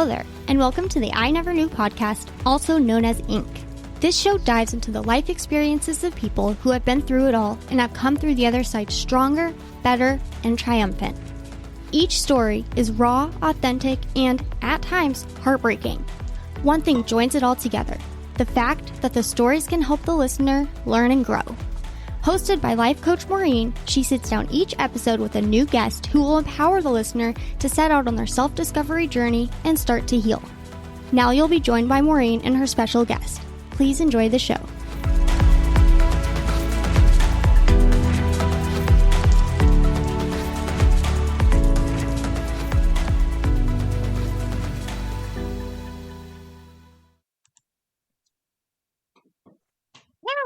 Hello there, and welcome to the I Never Knew podcast, also known as Inc. This show dives into the life experiences of people who have been through it all and have come through the other side stronger, better, and triumphant. Each story is raw, authentic, and, at times, heartbreaking. One thing joins it all together: the fact that the stories can help the listener learn and grow. Hosted by life coach Maureen, she sits down each episode with a new guest who will empower the listener to set out on their self-discovery journey and start to heal. Now you'll be joined by Maureen and her special guest. Please enjoy the show.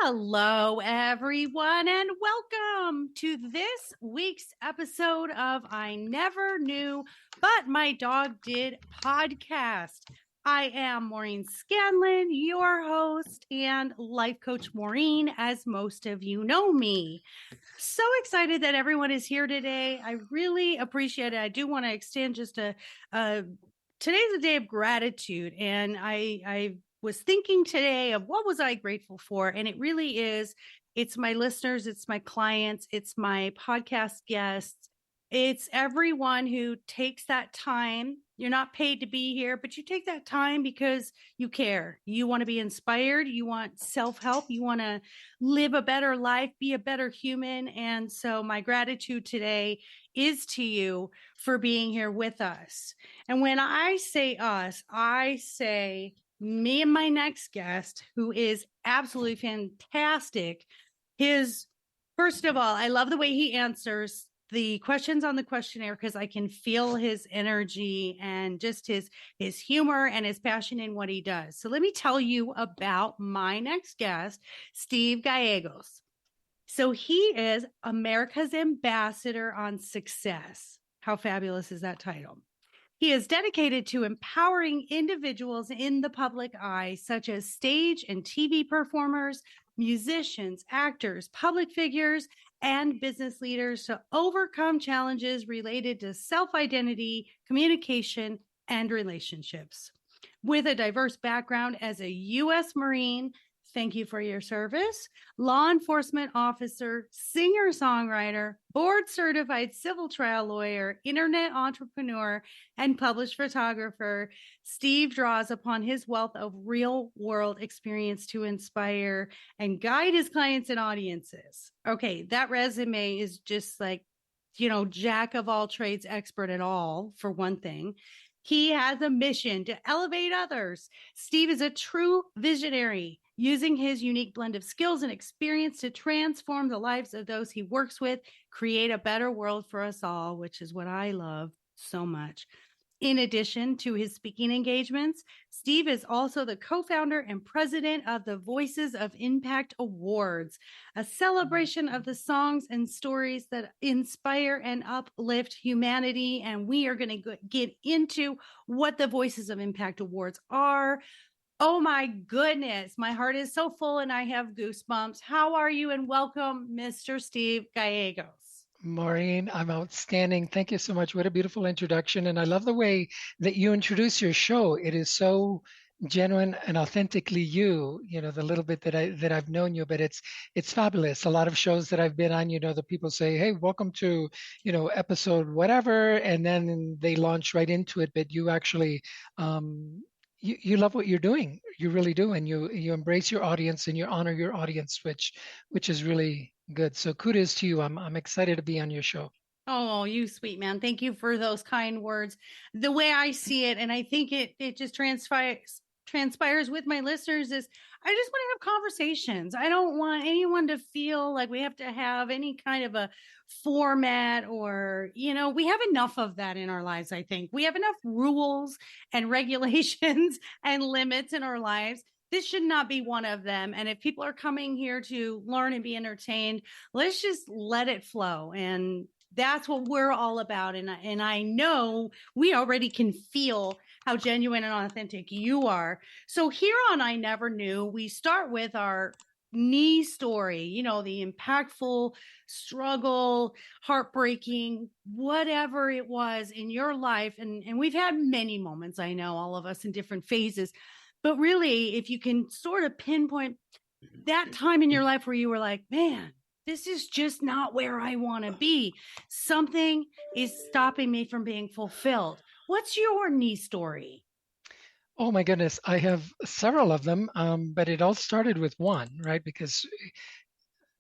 Hello, everyone, and welcome to this week's episode of I Never Knew, But My Dog Did podcast. I am Maureen Scanlon, your host and life coach Maureen, as most of you know me. So excited that everyone is here today. I really appreciate it. I do want to extend just today's a day of gratitude, and I was thinking today of what was I grateful for, and it really is, it's my listeners, it's my clients, it's my podcast guests, it's everyone who takes that time. You're not paid to be here, but you take that time because you care. You want to be inspired. You want self-help. You want to live a better life, be a better human. And so my gratitude today is to you for being here with us. And when I say us, I say me and my next guest, who is absolutely fantastic. First of all, I love the way he answers the questions on the questionnaire because I can feel his energy and just his humor and his passion in what he does. So let me tell you about my next guest, Steve Gallegos. So he is America's Ambassador on Success. How fabulous is that title? He is dedicated to empowering individuals in the public eye, such as stage and TV performers, musicians, actors, public figures, and business leaders to overcome challenges related to self-identity, communication, and relationships. With a diverse background as a US Marine, thank you for your service, law enforcement officer, singer-songwriter, board-certified civil trial lawyer, internet entrepreneur, and published photographer, Steve draws upon his wealth of real-world experience to inspire and guide his clients and audiences. Okay, that resume is just like, jack of all trades, expert at all, for one thing. He has a mission to elevate others. Steve is a true visionary, using his unique blend of skills and experience to transform the lives of those he works with, create a better world for us all, which is what I love so much. In addition to his speaking engagements, Steve is also the co-founder and president of the Voices of Impact Awards, a celebration of the songs and stories that inspire and uplift humanity. And we are going to get into what the Voices of Impact Awards are. Oh my goodness, my heart is so full and I have goosebumps. How are you? And welcome, Mr. Steve Gallegos. Maureen, I'm outstanding. Thank you so much. What a beautiful introduction. And I love the way that you introduce your show. It is so genuine and authentically you, the little bit that I've known you, but it's fabulous. A lot of shows that I've been on, the people say, hey, welcome to, episode whatever, and then they launch right into it. But you actually, you love what you're doing. You really do. And you embrace your audience and you honor your audience, which is really good. So kudos to you. I'm excited to be on your show. Oh, you sweet man. Thank you for those kind words. The way I see it, and I think it just transpires with my listeners, is I just want to have conversations. I don't want anyone to feel like we have to have any kind of a format or, we have enough of that in our lives. I think we have enough rules and regulations and limits in our lives. This should not be one of them. And if people are coming here to learn and be entertained, let's just let it flow. And that's what we're all about. And I know we already can feel how genuine and authentic you are. So here on I Never Knew, we start with our knee story, the impactful struggle, heartbreaking, whatever it was in your life. And we've had many moments, I know, all of us in different phases. But really, if you can sort of pinpoint that time in your life where you were like, man, this is just not where I want to be. Something is stopping me from being fulfilled. What's your knee story? Oh my goodness, I have several of them, but it all started with one, right? Because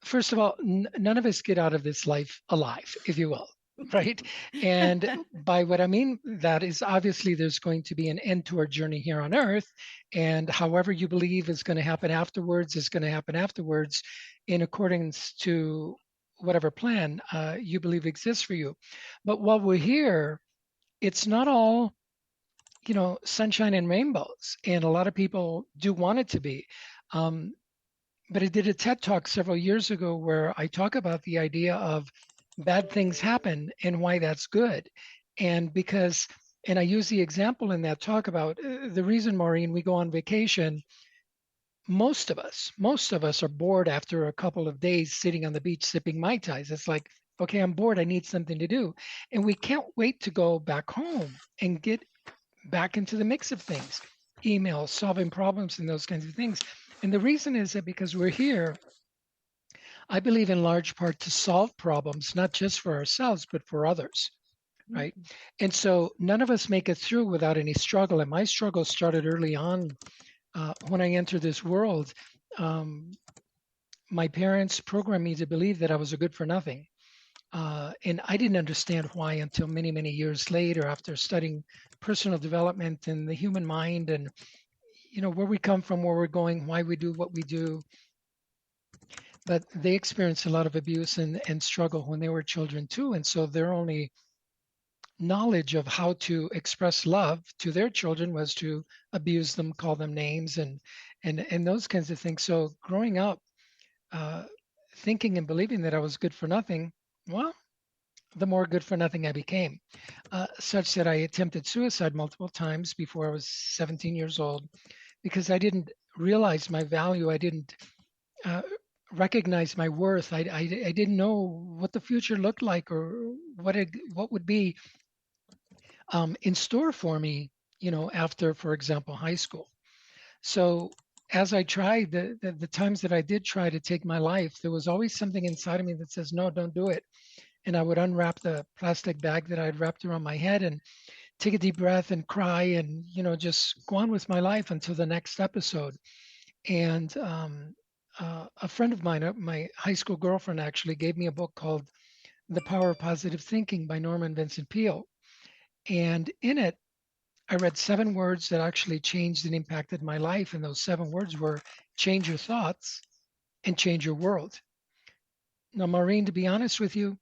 first of all, none of us get out of this life alive, if you will, right? And by what I mean that is obviously there's going to be an end to our journey here on earth, and however you believe is going to happen afterwards is going to happen afterwards in accordance to whatever plan you believe exists for you. But while we're here, it's not all sunshine and rainbows, and a lot of people do want it to be. But I did a TED talk several years ago where I talk about the idea of bad things happen and why that's good. And I use the example in that talk about the reason, Maureen, we go on vacation. Most of us are bored after a couple of days sitting on the beach sipping Mai Tais. It's like, okay, I'm bored. I need something to do. And we can't wait to go back home and get back into the mix of things, emails, solving problems, and those kinds of things. And the reason is that because we're here, I believe in large part to solve problems, not just for ourselves, but for others, right? And so none of us make it through without any struggle. And my struggle started early on when I entered this world. My parents programmed me to believe that I was a good for nothing. And I didn't understand why until many, many years later, after studying personal development and the human mind and, where we come from, where we're going, why we do what we do. But they experienced a lot of abuse and struggle when they were children too. And so their only knowledge of how to express love to their children was to abuse them, call them names and those kinds of things. So growing up, thinking and believing that I was good for nothing, well, the more good for nothing I became, such that I attempted suicide multiple times before I was 17 years old because I didn't realize my value. I didn't recognize my worth. I didn't know what the future looked like or what would be in store for me, after, for example, high school. So as I tried, the times that I did try to take my life, there was always something inside of me that says, no, don't do it. And I would unwrap the plastic bag that I'd wrapped around my head and take a deep breath and cry and, just go on with my life until the next episode. And a friend of mine, my high school girlfriend, actually gave me a book called The Power of Positive Thinking by Norman Vincent Peale. And in it, I read 7 words that actually changed and impacted my life. And those 7 words were change your thoughts and change your world. Now, Maureen, to be honest with you,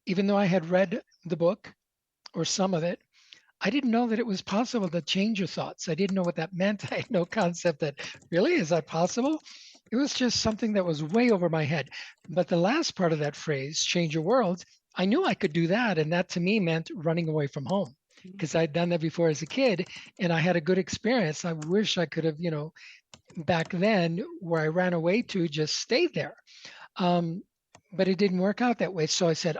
even though I had read the book or some of it, I didn't know that it was possible to change your thoughts. I didn't know what that meant. I had no concept that really, is that possible? It was just something that was way over my head. But the last part of that phrase, change your world, I knew I could do that. And that to me meant running away from home because I'd done that before as a kid and I had a good experience. I wish I could have, back then where I ran away to just stayed there. But it didn't work out that way. So I said,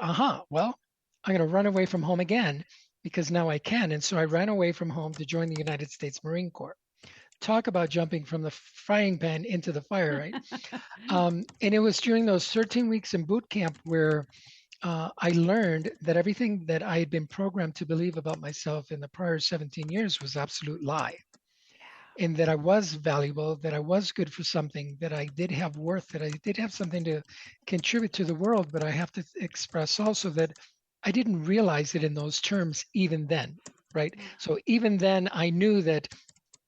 well, I'm going to run away from home again because now I can. And so I ran away from home to join the United States Marine Corp. Talk about jumping from the frying pan into the fire, right? And it was during those 13 weeks in boot camp where I learned that everything that I had been programmed to believe about myself in the prior 17 years was absolute lie. And that I was valuable, that I was good for something, that I did have worth, that I did have something to contribute to the world. But I have to express also that I didn't realize it in those terms even then, right? So even then I knew that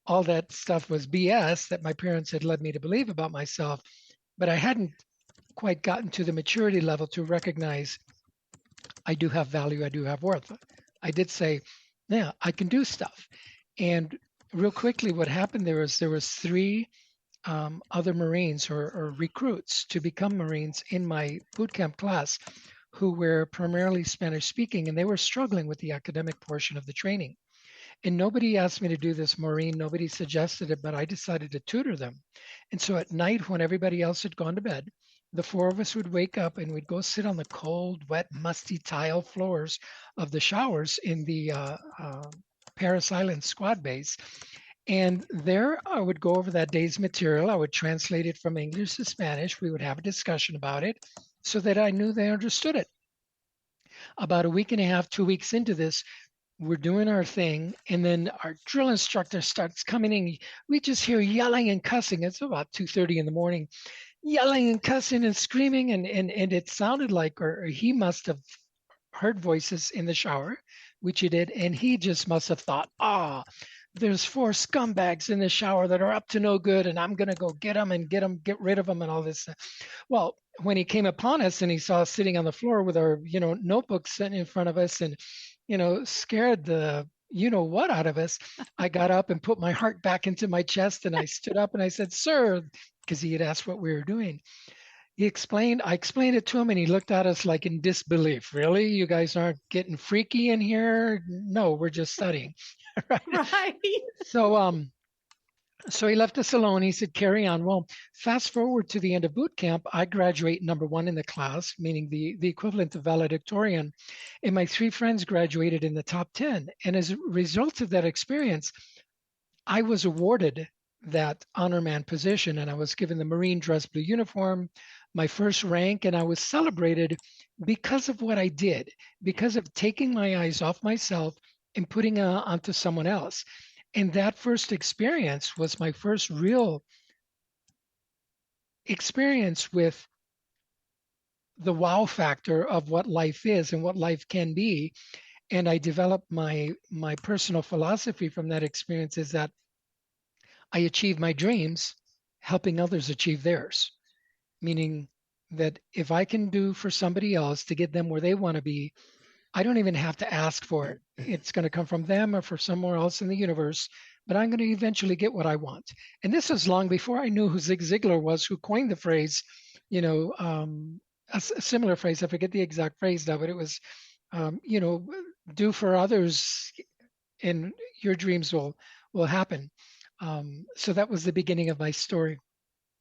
all that stuff was BS that my parents had led me to believe about myself, but I hadn't quite gotten to the maturity level to recognize I do have value, I do have worth. I did say, yeah, I can do stuff. And real quickly, what happened there was 3 other Marines or recruits to become Marines in my boot camp class who were primarily Spanish speaking, and they were struggling with the academic portion of the training. And nobody asked me to do this, Maureen. Nobody suggested it, but I decided to tutor them. And so at night, when everybody else had gone to bed, the four of us would wake up and we'd go sit on the cold, wet, musty tile floors of the showers in the Paris Island squad base. And there I would go over that day's material. I would translate it from English to Spanish. We would have a discussion about it so that I knew they understood it. About a week and a half, 2 weeks into this, we're doing our thing, and then our drill instructor starts coming in. We just hear yelling and cussing. It's about 2:30 in the morning, yelling and cussing and screaming, and it sounded like, or he must have heard voices in the shower, which he did, and he just must have thought, there's four scumbags in the shower that are up to no good, and I'm gonna go get them and get rid of them and all this. Well, when he came upon us and he saw us sitting on the floor with our, notebooks sitting in front of us and, scared the what out of us, I got up and put my heart back into my chest and I stood up and I said, "Sir," because he had asked what we were doing. I explained it to him and he looked at us like in disbelief. "Really? You guys aren't getting freaky in here?" "No, we're just studying." Right. Right. So he left us alone. He said, "Carry on." Well, fast forward to the end of boot camp, I graduate number one in the class, meaning the equivalent of valedictorian. And my three friends graduated in the top 10. And as a result of that experience, I was awarded that honor man position and I was given the Marine dress blue uniform, my first rank, and I was celebrated because of what I did, because of taking my eyes off myself and putting onto someone else. And that first experience was my first real experience with the wow factor of what life is and what life can be. And I developed my personal philosophy from that experience is that I achieve my dreams helping others achieve theirs. Meaning that if I can do for somebody else to get them where they want to be, I don't even have to ask for it. It's going to come from them or from somewhere else in the universe, but I'm going to eventually get what I want. And this was long before I knew who Zig Ziglar was, who coined the phrase, a similar phrase. I forget the exact phrase now, but it was, do for others and your dreams will happen. So that was the beginning of my story.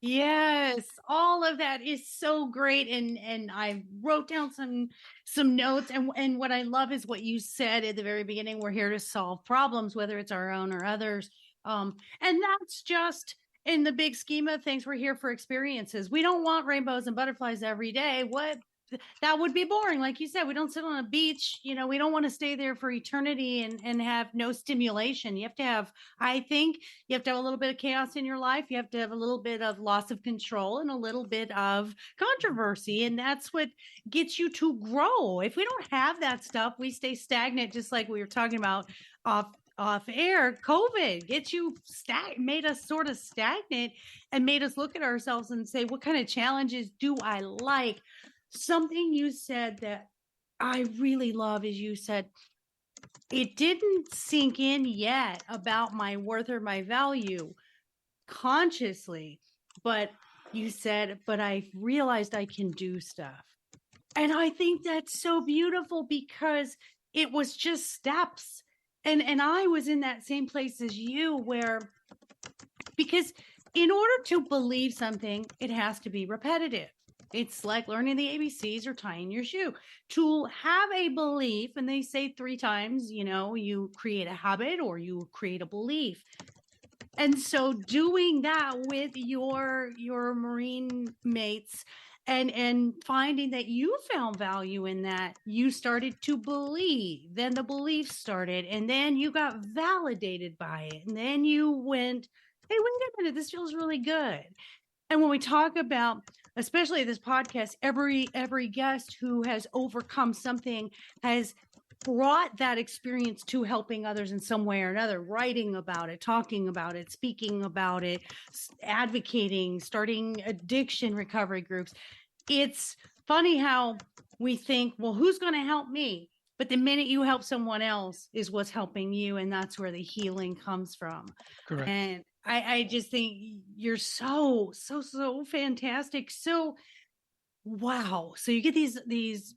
Yes, all of that is so great, and I wrote down some notes, and what I love is what you said at the very beginning. We're here to solve problems, whether it's our own or others, and that's just in the big scheme of things. We're here for experiences. We don't want rainbows and butterflies every day. That would be boring. Like you said, we don't sit on a beach. We don't want to stay there for eternity and have no stimulation. You have to have, I think you have to have a little bit of chaos in your life. You have to have a little bit of loss of control and a little bit of controversy. And that's what gets you to grow. If we don't have that stuff, we stay stagnant, just like we were talking about off air. COVID gets you made us sort of stagnant and made us look at ourselves and say, what kind of challenges do I like? Something you said that I really love is you said, it didn't sink in yet about my worth or my value consciously, but you said, but I realized I can do stuff. And I think that's so beautiful because it was just steps. And I was in that same place as you because in order to believe something, it has to be repetitive. It's like learning the ABCs or tying your shoe. To have a belief, and they say 3 times, you create a habit or you create a belief. And so doing that with your Marine mates and finding that you found value in that, you started to believe, then the belief started, and then you got validated by it. And then you went, hey, wait a minute, this feels really good. And when we talk about, especially this podcast, every guest who has overcome something has brought that experience to helping others in some way or another, writing about it, talking about it, speaking about it, advocating, starting addiction recovery groups. It's funny how we think, well, who's going to help me? But the minute you help someone else is what's helping you. And that's where the healing comes from. Correct. And I just think you're so fantastic. So, wow. So you get these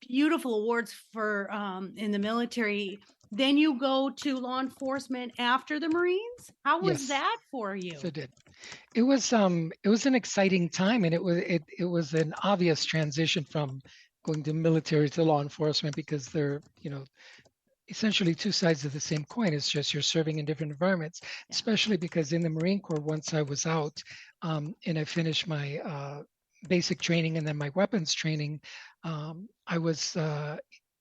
beautiful awards for in the military. then you go to law enforcement after the Marines. How was Yes, that for you? so it did. It was an exciting time, and it was an obvious transition from going to military to law enforcement because they're, essentially two sides of the same coin. It's just you're serving in different environments, Yeah. especially because in the Marine Corps, once I was out and I finished my basic training and then my weapons training, I was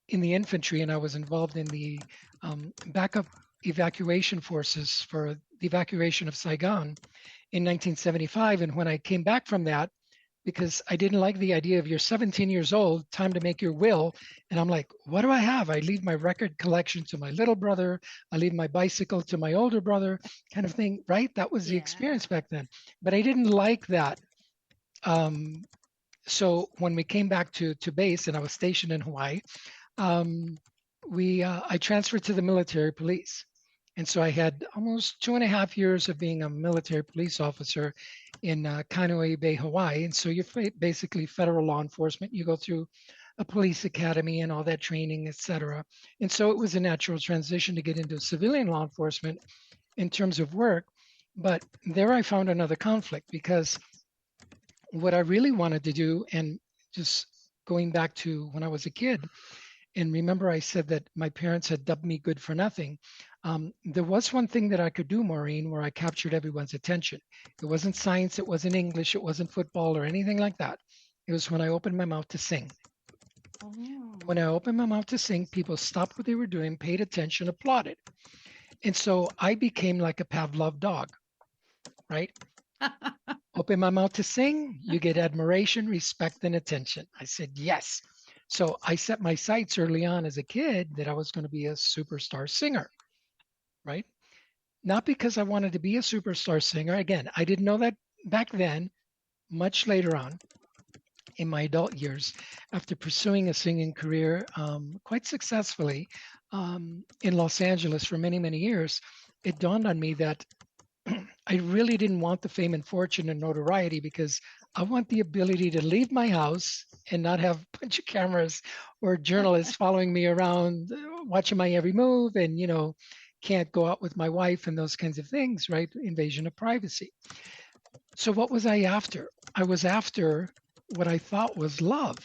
in the infantry and I was involved in the backup evacuation forces for the evacuation of Saigon in 1975. And when I came back from that, because I didn't like the idea of you're 17 years old, time to make your will. And I'm like, what do I have? I leave my record collection to my little brother. I leave my bicycle to my older brother, kind of thing, right? That was the Yeah. experience back then. But I didn't like that. So when we came back to base and I was stationed in Hawaii, um, I transferred to the military police. And so I had almost 2.5 years of being a military police officer in Kaneohe Bay, Hawaii. And so you're basically federal law enforcement. You go through a police academy and all that training, et cetera. And so it was a natural transition to get into civilian law enforcement in terms of work. But there I found another conflict because what I really wanted to do, and just going back to when I was a kid, and remember I said that my parents had dubbed me good for nothing. There was one thing that I could do, Maureen, where I captured everyone's attention. It wasn't science, it wasn't English, it wasn't football or anything like that. It was when I opened my mouth to sing. Oh. When I opened my mouth to sing, people stopped what they were doing, paid attention, applauded. And so I became like a Pavlov dog, right? Open my mouth to sing, you get admiration, respect, and attention. I said, yes. So I set my sights early on as a kid that I was going to be a superstar singer, right? Not because I wanted to be a superstar singer. Again, I didn't know that back then. Much later on in my adult years, after pursuing a singing career quite successfully in Los Angeles for many, many years, it dawned on me that I really didn't want the fame and fortune and notoriety because I want the ability to leave my house and not have a bunch of cameras or journalists following me around, watching my every move, and can't go out with my wife and those kinds of things, right? Invasion of privacy. So what was I after? I was after what I thought was love,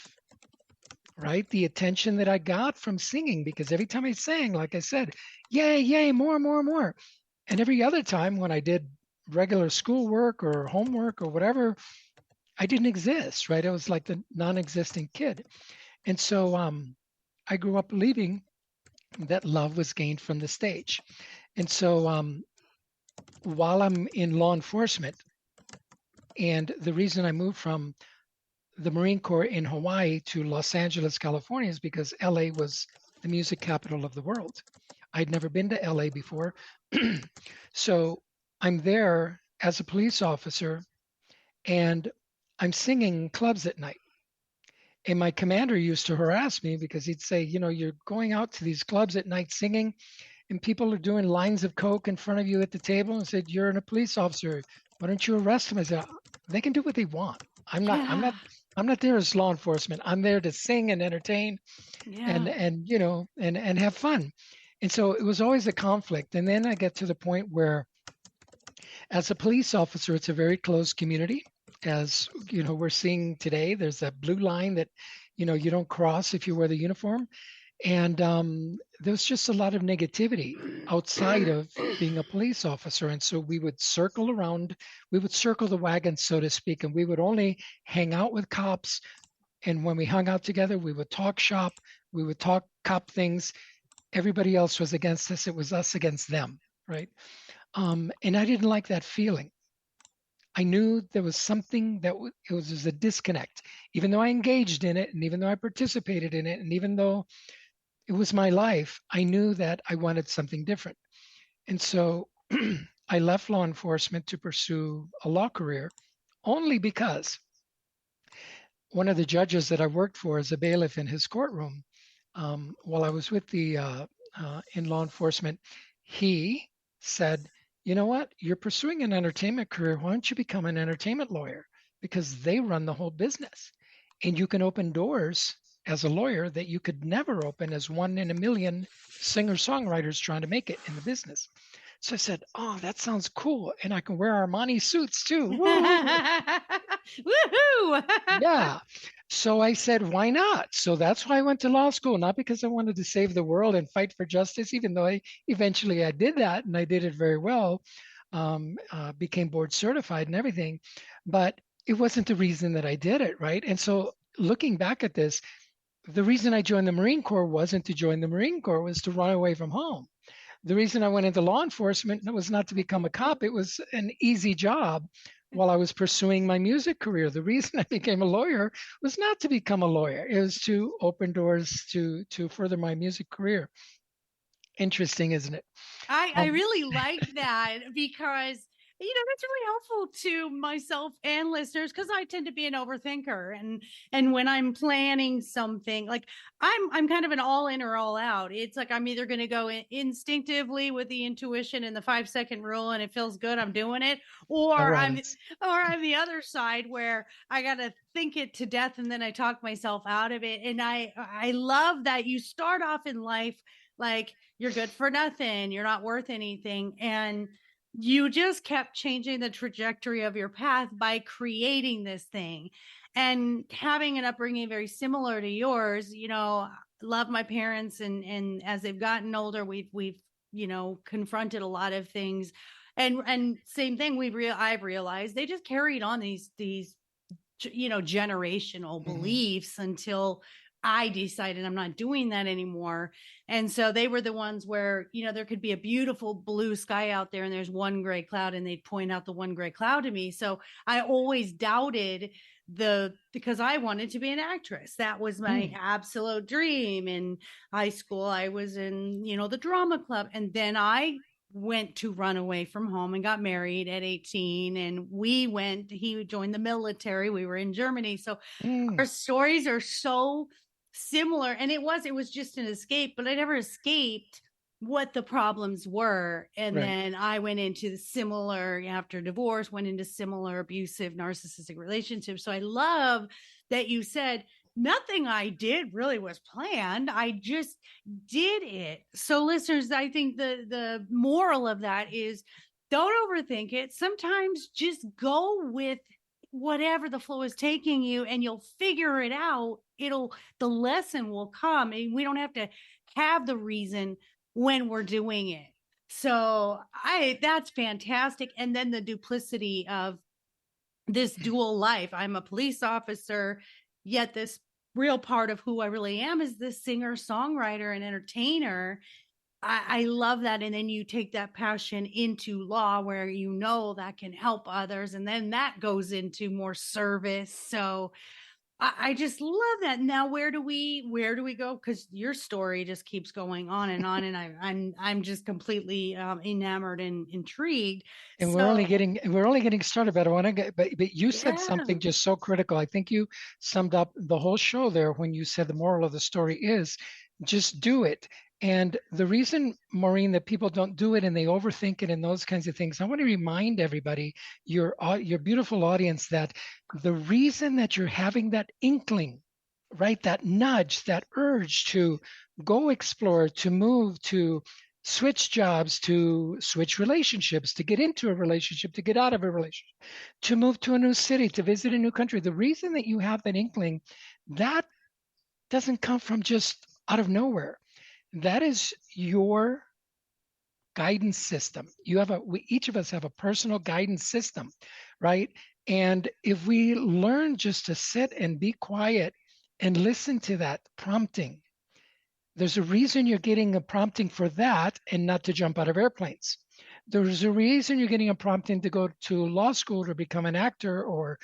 right? The attention that I got from singing, because every time I sang, like I said, yay, yay, more, more, more. And every other time when I did regular schoolwork or homework or whatever, I didn't exist, right? I was like the non-existent kid. And so I grew up believing that love was gained from the stage. And so while I'm in law enforcement, and the reason I moved from the Marine Corps in Hawaii to Los Angeles, California is because LA was the music capital of the world. I'd never been to LA before. So I'm there as a police officer and I'm singing in clubs at night. And my commander used to harass me because he'd say, you're going out to these clubs at night singing and people are doing lines of coke in front of you at the table and said, you're a police officer. Why don't you arrest them? I said, they can do what they want. I'm not there as law enforcement. I'm there to sing and entertain and have fun. And so it was always a conflict. And then I get to the point where as a police officer, it's a very close community. As we're seeing today, there's a blue line that, you don't cross if you wear the uniform. And there's just a lot of negativity outside of being a police officer. And so we would circle the wagon, so to speak, and we would only hang out with cops. And when we hung out together, we would talk shop, we would talk cop things. Everybody else was against us. It was us against them, right? And I didn't like that feeling. I knew there was something it was a disconnect. Even though I engaged in it, and even though I participated in it, and even though it was my life, I knew that I wanted something different. And so I left law enforcement to pursue a law career only because one of the judges that I worked for as a bailiff in his courtroom, while I was with in law enforcement, he said, you know what, you're pursuing an entertainment career. Why don't you become an entertainment lawyer? Because they run the whole business and you can open doors as a lawyer that you could never open as one in a million singer-songwriters trying to make it in the business. So I said, oh, that sounds cool. And I can wear Armani suits too. Woo! Woohoo! Yeah. So I said, why not? So that's why I went to law school, not because I wanted to save the world and fight for justice, even though I did that and I did it very well, became board certified and everything. But it wasn't the reason that I did it, right? And so looking back at this, the reason I joined the Marine Corps wasn't to join the Marine Corps, was to run away from home. The reason I went into law enforcement was not to become a cop. It was an easy job while I was pursuing my music career. The reason I became a lawyer was not to become a lawyer. It was to open doors to further my music career. Interesting, isn't it? I really like that because that's really helpful to myself and listeners, because I tend to be an overthinker, and when I'm planning something, like I'm kind of an all in or all out. It's like I'm either going to go instinctively with the intuition and the 5-second rule, and it feels good, I'm doing it, or I'm the other side where I got to think it to death and then I talk myself out of it. And I love that you start off in life like you're good for nothing, you're not worth anything, and you just kept changing the trajectory of your path by creating this thing. And having an upbringing very similar to yours, love my parents, and as they've gotten older, we've confronted a lot of things, and same thing, I've realized they just carried on these generational beliefs until I decided I'm not doing that anymore. And so they were the ones where, there could be a beautiful blue sky out there and there's one gray cloud, and they'd point out the one gray cloud to me. So I always doubted because I wanted to be an actress. That was my absolute dream. In high school, I was in, the drama club. And then I went to run away from home and got married at 18, and he joined the military. We were in Germany. So our stories are so similar, and it was just an escape, but I never escaped what the problems were. And then I went into after divorce, went into similar abusive narcissistic relationships. So I love that you said nothing I did really was planned, I just did it. So listeners, I think the moral of that is, don't overthink it. Sometimes just go with whatever the flow is taking you, and you'll figure it out. The lesson will come, and we don't have to have the reason when we're doing it. So that's fantastic. And then the duplicity of this dual life. I'm a police officer, yet this real part of who I really am is this singer, songwriter, and entertainer. I love that. And then you take that passion into law, where that can help others, and then that goes into more service. So I just love that. Now, where do we go? Because your story just keeps going on, and I'm just completely enamored and intrigued. And we're only getting started. But I want to but you said something just so critical. I think you summed up the whole show there when you said the moral of the story is just do it. And the reason, Maureen, that people don't do it and they overthink it and those kinds of things, I want to remind everybody, your beautiful audience, that the reason that you're having that inkling, right, that nudge, that urge to go explore, to move, to switch jobs, to switch relationships, to get into a relationship, to get out of a relationship, to move to a new city, to visit a new country, the reason that you have that inkling, that doesn't come from just out of nowhere. That is your guidance system. Each of us have a personal guidance system, right? And if we learn just to sit and be quiet and listen to that prompting, there's a reason you're getting a prompting for that and not to jump out of airplanes. There's a reason you're getting a prompting to go to law school to become an actor or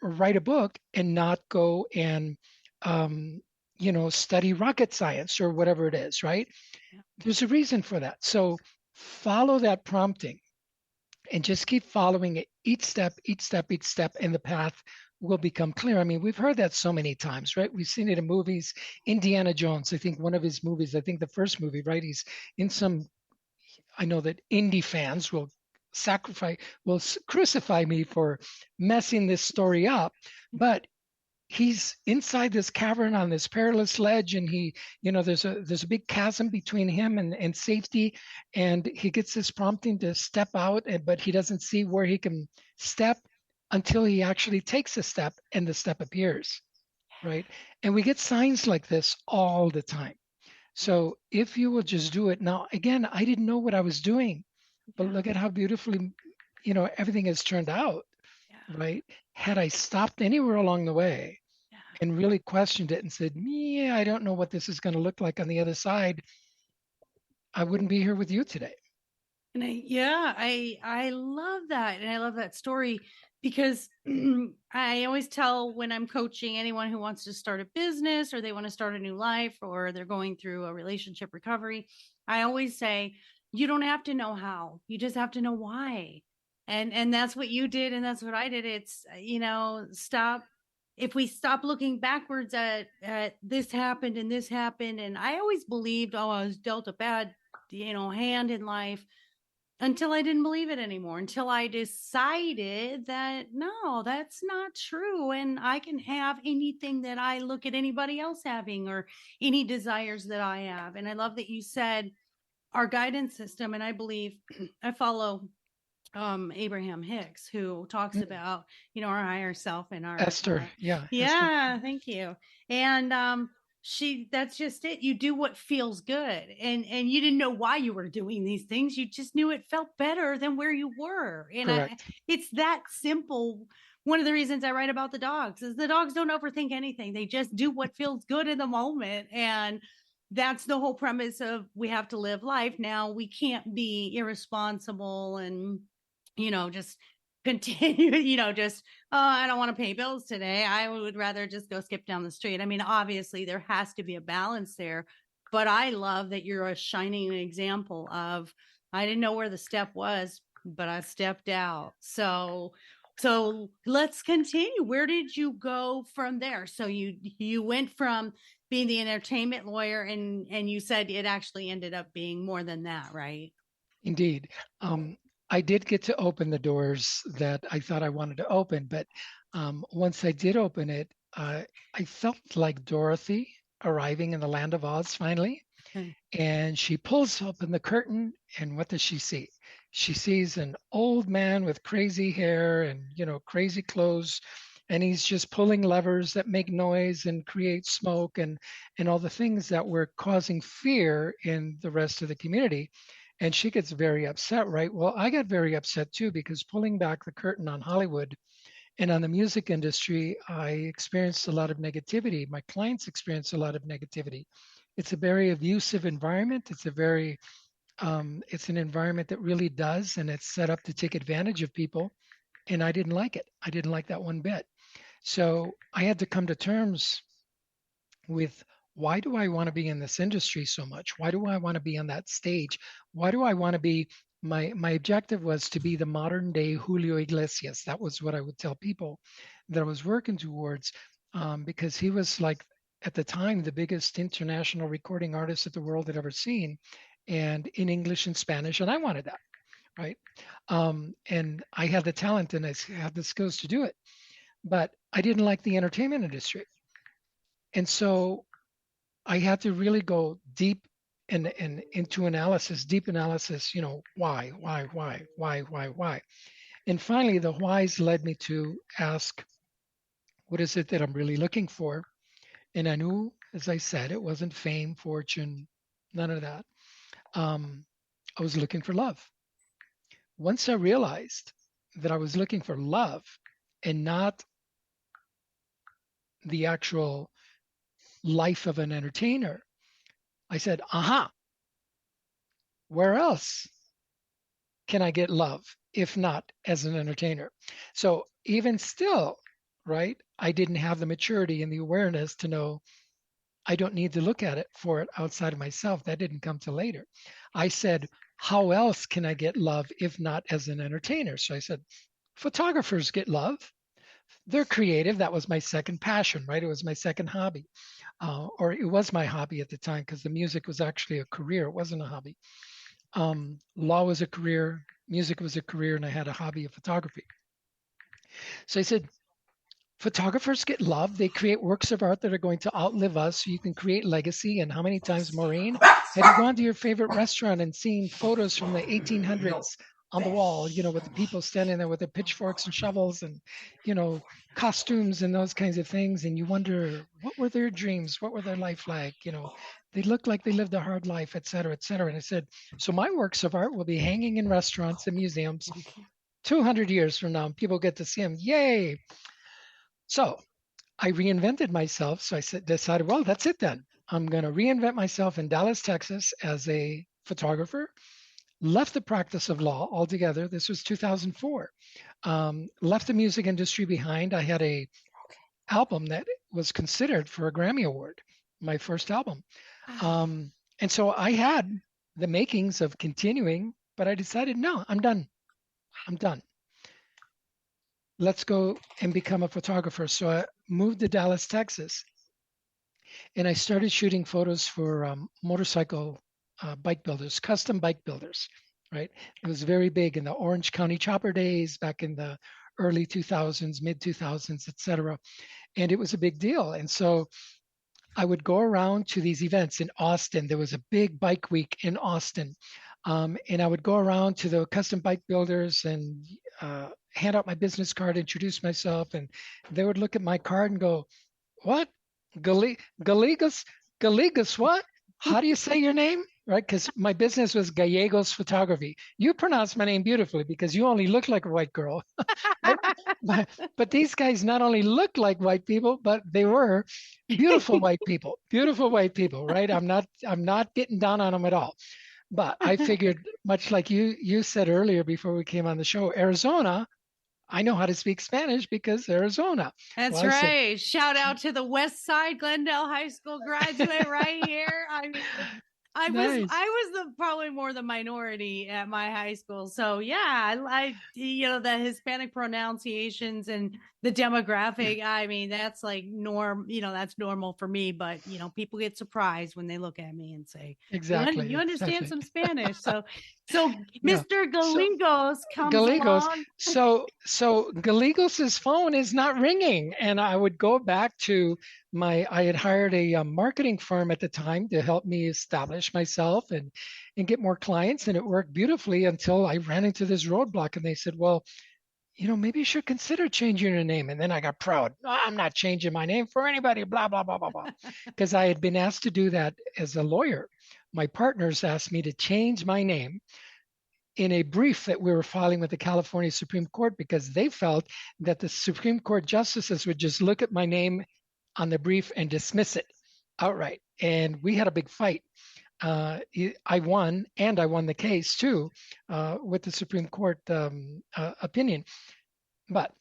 write a book, and not go and study rocket science or whatever it is, right? There's a reason for that. So follow that prompting and just keep following it each step, and the path will become clear. I mean, we've heard that so many times, right? We've seen it in movies. Indiana Jones, I think one of his movies, I think the first movie, right? He's in I know that indie fans will crucify me for messing this story up, but he's inside this cavern on this perilous ledge, and there's a big chasm between him and safety, and he gets this prompting to step out, but he doesn't see where he can step until he actually takes a step, and the step appears, right? And we get signs like this all the time. So if you will just do it now, again, I didn't know what I was doing, but look at how beautifully, everything has turned out, right? Had I stopped anywhere along the way and really questioned it and said, yeah, I don't know what this is going to look like on the other side, I wouldn't be here with you today. And I love that. And I love that story because I always tell when I'm coaching anyone who wants to start a business or they want to start a new life or they're going through a relationship recovery, I always say, you don't have to know how, you just have to know why. And that's what you did. And that's what I did. It's, stop. If we stop looking backwards at this happened and this happened. And I always believed, oh, I was dealt a bad, hand in life, until I didn't believe it anymore, until I decided that no, that's not true. And I can have anything that I look at anybody else having or any desires that I have. And I love that you said our guidance system. And I believe I follow Abraham Hicks, who talks about, our higher self and our Esther. Yeah. Yeah. Esther. Thank you. And that's just it. You do what feels good. And you didn't know why you were doing these things. You just knew it felt better than where you were. And it's that simple. One of the reasons I write about the dogs is the dogs don't overthink anything. They just do what feels good in the moment. And that's the whole premise of we have to live life. Now we can't be irresponsible and, just continue, just, oh, I don't want to pay bills today. I would rather just go skip down the street. I mean, obviously there has to be a balance there, but I love that you're a shining example of, I didn't know where the step was, but I stepped out. So let's continue. Where did you go from there? So you went from being the entertainment lawyer and you said it actually ended up being more than that, right? Indeed. I did get to open the doors that I thought I wanted to open, but once I did open it, I felt like Dorothy arriving in the land of Oz finally. And she pulls open the curtain, and what does she see? She sees an old man with crazy hair and, crazy clothes, and he's just pulling levers that make noise and create smoke and all the things that were causing fear in the rest of the community. And she gets very upset, right? Well, I got very upset too, because pulling back the curtain on Hollywood and on the music industry, I experienced a lot of negativity. My clients experienced a lot of negativity. It's a very abusive environment. It's an environment that really does, and it's set up to take advantage of people. And I didn't like it. I didn't like that one bit. So I had to come to terms with, why do I want to be in this industry so much? Why do I want to be on that stage? Why do I want to be, my objective was to be the modern day Julio Iglesias. That was what I would tell people that I was working towards, because he was like, at the time, the biggest international recording artist that the world had ever seen, and in English and Spanish, and I wanted that, right? And I had the talent and I had the skills to do it, but I didn't like the entertainment industry. And so I had to really go deep and into analysis, deep analysis, why? And finally, the whys led me to ask, what is it that I'm really looking for? And I knew, as I said, it wasn't fame, fortune, none of that. I was looking for love. Once I realized that I was looking for love and not the actual life of an entertainer, I said, aha, where else can I get love if not as an entertainer? So even still, right, I didn't have the maturity and the awareness to know I don't need to look at it for it outside of myself. That didn't come till later. I said, how else can I get love if not as an entertainer? So I said, photographers get love. They're creative. That was my second passion, right? It was my second hobby. Or it was my hobby at the time, because the music was actually a career. It wasn't a hobby. Law was a career, music was a career, and I had a hobby of photography. So I said, photographers get love. They create works of art that are going to outlive us, so you can create legacy. And how many times, Maureen, have you gone to your favorite restaurant and seen photos from the 1800s on the wall, with the people standing there with their pitchforks and shovels and, costumes and those kinds of things. And you wonder, what were their dreams? What were their life like? They looked like they lived a hard life, et cetera, et cetera. And I said, so my works of art will be hanging in restaurants and museums 200 years from now, and people get to see them. Yay. So I reinvented myself. So I decided, well, that's it then. I'm going to reinvent myself in Dallas, Texas as a photographer. Left the practice of law altogether. This was 2004. Left the music industry behind. I had a album that was considered for a Grammy Award, my first album. And so I had the makings of continuing, but I decided, no, I'm done. I'm done. Let's go and become a photographer. So I moved to Dallas, Texas, and I started shooting photos for motorcycle bike builders, custom bike builders, right? It was very big in the Orange County chopper days back in the early 2000s, mid 2000s, et cetera. And it was a big deal. And so I would go around to these events in Austin. There was a big bike week in Austin. And I would go around to the custom bike builders and hand out my business card, introduce myself, and they would look at my card and go, "What? Gallegos? Gallegos what? How do you say your name?" Right? Because my business was Gallegos Photography. You pronounce my name beautifully because you only look like a white girl. but these guys not only looked like white people, but they were beautiful white people. Beautiful white people, right? I'm not getting down on them at all. But I figured, much like you said earlier before we came on the show, Arizona, I know how to speak Spanish because Arizona. That's right. Shout out to the West Side Glendale High School graduate right here. I mean, I was probably more the minority at my high school. So yeah, I the Hispanic pronunciations and the demographic, I mean, that's like that's normal for me, but people get surprised when they look at me and say, exactly, you understand some Spanish. So Mr. Gallegos comes along. So Gallegos's phone is not ringing. And I would go back to I had hired a marketing firm at the time to help me establish myself and get more clients. And it worked beautifully until I ran into this roadblock and they said, well, maybe you should consider changing your name. And then I got proud. Oh, I'm not changing my name for anybody, blah, blah, blah, blah, blah. Because I had been asked to do that as a lawyer. My partners asked me to change my name in a brief that we were filing with the California Supreme Court because they felt that the Supreme Court justices would just look at my name on the brief and dismiss it outright. And we had a big fight. I won, and I won the case too with the Supreme Court opinion. But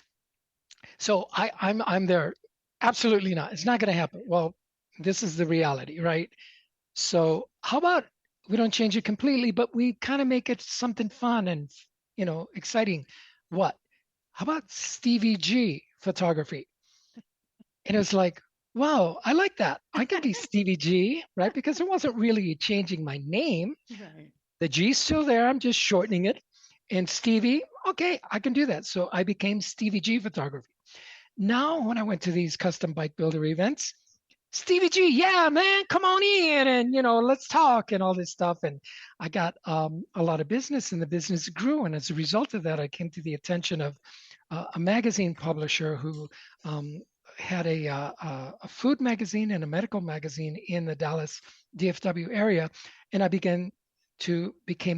so I'm there. Absolutely not. It's not going to happen. Well, this is the reality, right? So how about we don't change it completely, but we kind of make it something fun and exciting. What? How about Stevie G Photography? And it was like, wow, I like that. I can be Stevie G, right? Because it wasn't really changing my name. Right. The G's still there. I'm just shortening it. And Stevie, okay, I can do that. So I became Stevie G Photography. Now, when I went to these custom bike builder events, Stevie G, yeah, man, come on in and, let's talk and all this stuff. And I got a lot of business and the business grew. And as a result of that, I came to the attention of a magazine publisher who had a food magazine and a medical magazine in the Dallas DFW area. And I became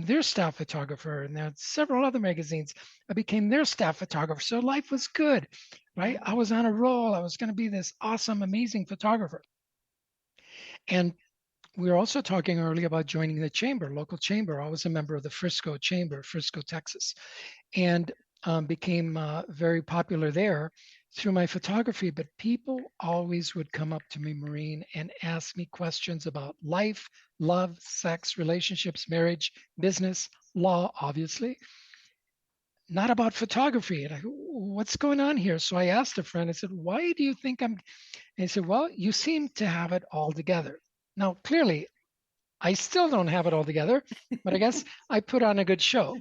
their staff photographer. And there are several other magazines. I became their staff photographer. So life was good, right? I was on a roll. I was going to be this awesome, amazing photographer. And we were also talking earlier about joining the chamber, local chamber. I was a member of the Frisco Chamber, Frisco, Texas, and became very popular there through my photography. But people always would come up to me, Maureen, and ask me questions about life, love, sex, relationships, marriage, business, law, obviously. Not about photography. And I go, what's going on here? So I asked a friend, I said, why do you think I'm... And he said, well, you seem to have it all together. Now, clearly, I still don't have it all together, but I guess I put on a good show.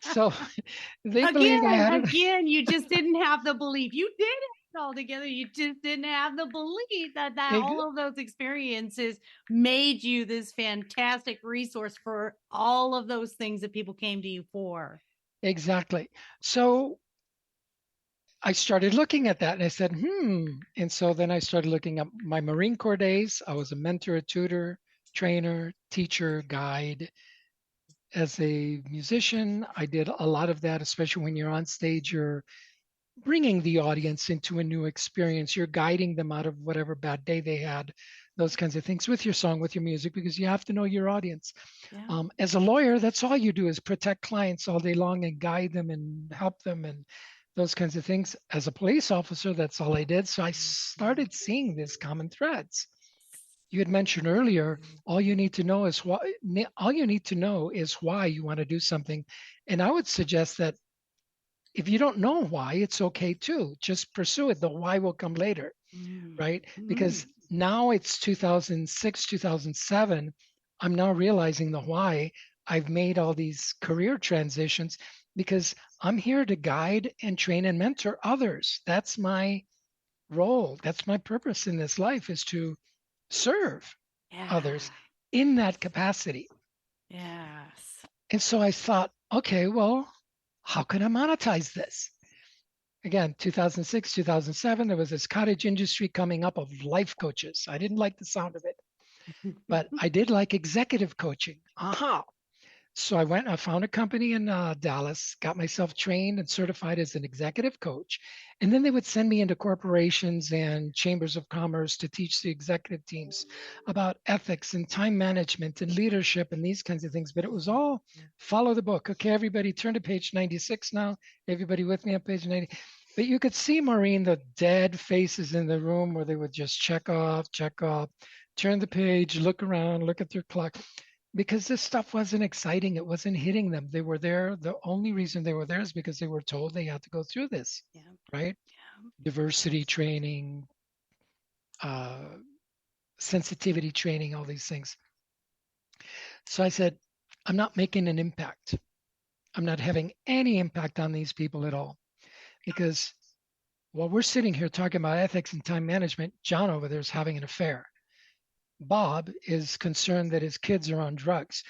So they believe I had it. Again, you just didn't have the belief. You did have it all together. You just didn't have the belief that all of those experiences made you this fantastic resource for all of those things that people came to you for. Exactly. So I started looking at that and I said, And so then I started looking at my Marine Corps days. I was a mentor, a tutor, trainer, teacher, guide. As a musician, I did a lot of that, especially when you're on stage, you're bringing the audience into a new experience. You're guiding them out of whatever bad day they had, those kinds of things with your song, with your music, because you have to know your audience. Yeah. As a lawyer, that's all you do is protect clients all day long and guide them and help them and those kinds of things. As a police officer, that's all I did. So I started seeing these common threads. You had mentioned earlier, all you need to know is why you want to do something. And I would suggest that if you don't know why, it's okay too. Just pursue it. The why will come later, right? Because now it's 2006, 2007. I'm now realizing the why. I've made all these career transitions because I'm here to guide and train and mentor others. That's my role. That's my purpose in this life, is to serve others in that capacity. Yes. And so I thought, okay, well, how can I monetize this? Again, 2006, 2007, there was this cottage industry coming up of life coaches. I didn't like the sound of it, but I did like executive coaching. So I went, I found a company in Dallas, got myself trained and certified as an executive coach. And then they would send me into corporations and chambers of commerce to teach the executive teams about ethics and time management and leadership and these kinds of things. But it was all follow the book. Okay, everybody turn to page 96 now. Everybody with me on page 90. But you could see, Maureen, the dead faces in the room where they would just check off, turn the page, look around, look at their clock. Because this stuff wasn't exciting. It wasn't hitting them. They were there. The only reason they were there is because they were told they had to go through this, right? Yeah. Diversity training, sensitivity training, all these things. So I said, I'm not making an impact. I'm not having any impact on these people at all. Because while we're sitting here talking about ethics and time management, John over there is having an affair. Bob is concerned that his kids are on drugs.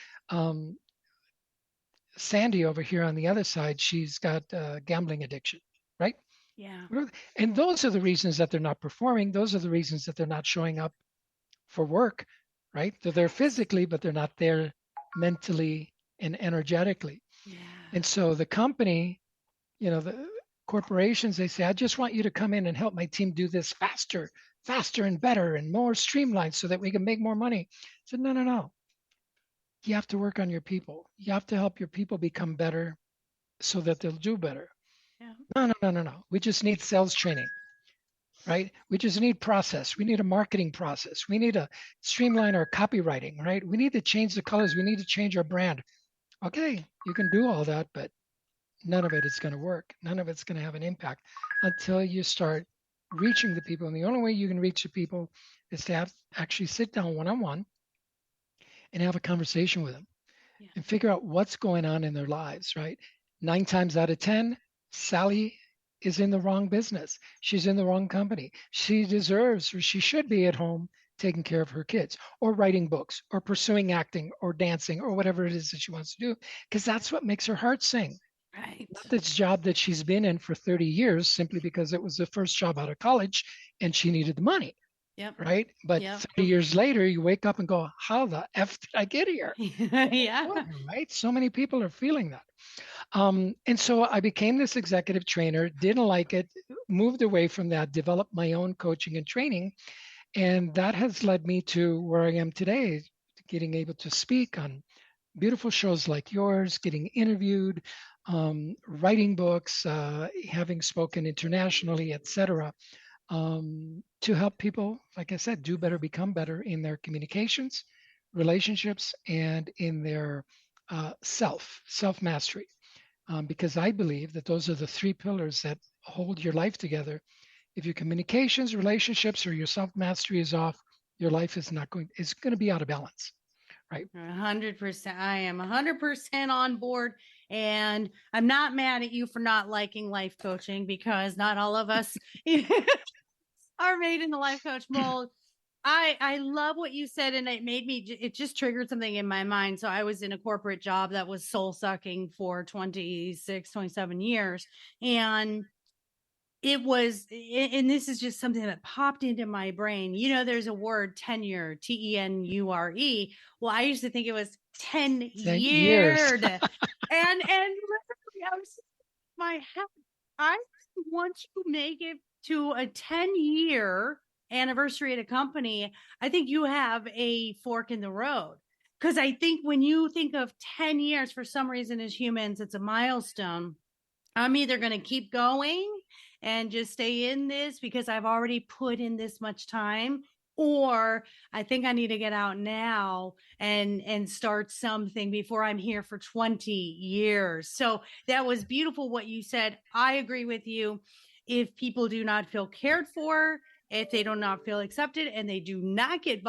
Sandy over here on the other side, she's got gambling addiction, right? Yeah. And those are the reasons that they're not performing. Those are the reasons that they're not showing up for work, right? They're there physically, but they're not there mentally and energetically. Yeah. And so the company, the corporations, they say, I just want you to come in and help my team do this faster and better and more streamlined so that we can make more money. I said, no. You have to work on your people. You have to help your people become better so that they'll do better. Yeah. No. We just need sales training, right? We just need process. We need a marketing process. We need to streamline our copywriting, right? We need to change the colors. We need to change our brand. Okay, you can do all that, but none of it is going to work. None of it's going to have an impact until you start reaching the people. And the only way you can reach the people is to actually sit down one-on-one and have a conversation with them and figure out what's going on in their lives, right? 9 times out of 10, Sally is in the wrong business. She's in the wrong company. She deserves, or she should be at home taking care of her kids or writing books or pursuing acting or dancing or whatever it is that she wants to do, because that's what makes her heart sing. Right. Not this job that she's been in for 30 years simply because it was the first job out of college and she needed the money. Yep. Right. But 30 years later, you wake up and go, how the F did I get here? Yeah. Right. So many people are feeling that. And so I became this executive trainer, didn't like it, moved away from that, developed my own coaching and training. And that has led me to where I am today, getting able to speak on beautiful shows like yours, getting interviewed, writing books, having spoken internationally, etc., to help people, like I said, do better, become better in their communications, relationships, and in their self-mastery. Because I believe that those are the 3 pillars that hold your life together. If your communications, relationships, or your self-mastery is off, your life is going to be out of balance. right? 100%. I am 100% on board. And I'm not mad at you for not liking life coaching, because not all of us are made in the life coach mold. I love what you said, and it just triggered something in my mind. So I was in a corporate job that was soul sucking for 26, 27 years. And and this is just something that popped into my brain. There's a word, tenure, tenure. Well, I used to think it was 10 years. yeared. and literally, I was my head. I once you make it to a 10-year anniversary at a company, I think you have a fork in the road. Because I think when you think of 10 years, for some reason, as humans, it's a milestone. I'm either going to keep going and just stay in this because I've already put in this much time, or I think I need to get out now and start something before I'm here for 20 years. So that was beautiful what you said. I agree with you. If people do not feel cared for, if they do not feel accepted, and they do not get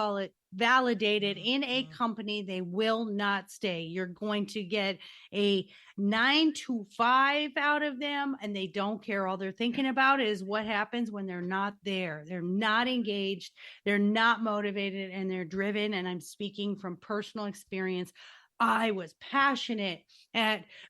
validated in a company, they will not stay. You're going to get a 9 to 5 out of them, and they don't care. All they're thinking about is what happens when they're not there. They're not engaged, they're not motivated, and they're driven. And I'm speaking from personal experience. I was passionate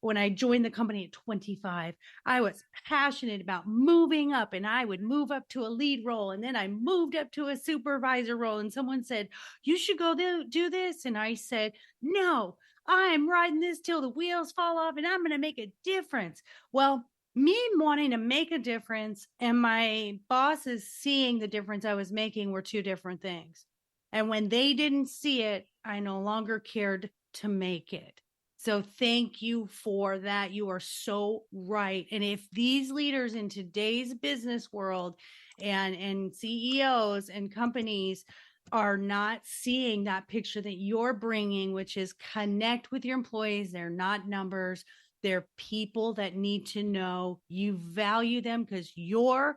when I joined the company at 25. I was passionate about moving up, and I would move up to a lead role. And then I moved up to a supervisor role, and someone said, you should go do this. And I said, no, I'm riding this till the wheels fall off, and I'm going to make a difference. Well, me wanting to make a difference and my bosses seeing the difference I was making were two different things. And when they didn't see it, I no longer cared to make it. So thank you for that. You are so right. And if these leaders in today's business world and CEOs and companies are not seeing that picture that you're bringing, which is connect with your employees, they're not numbers, they're people that need to know you value them, because your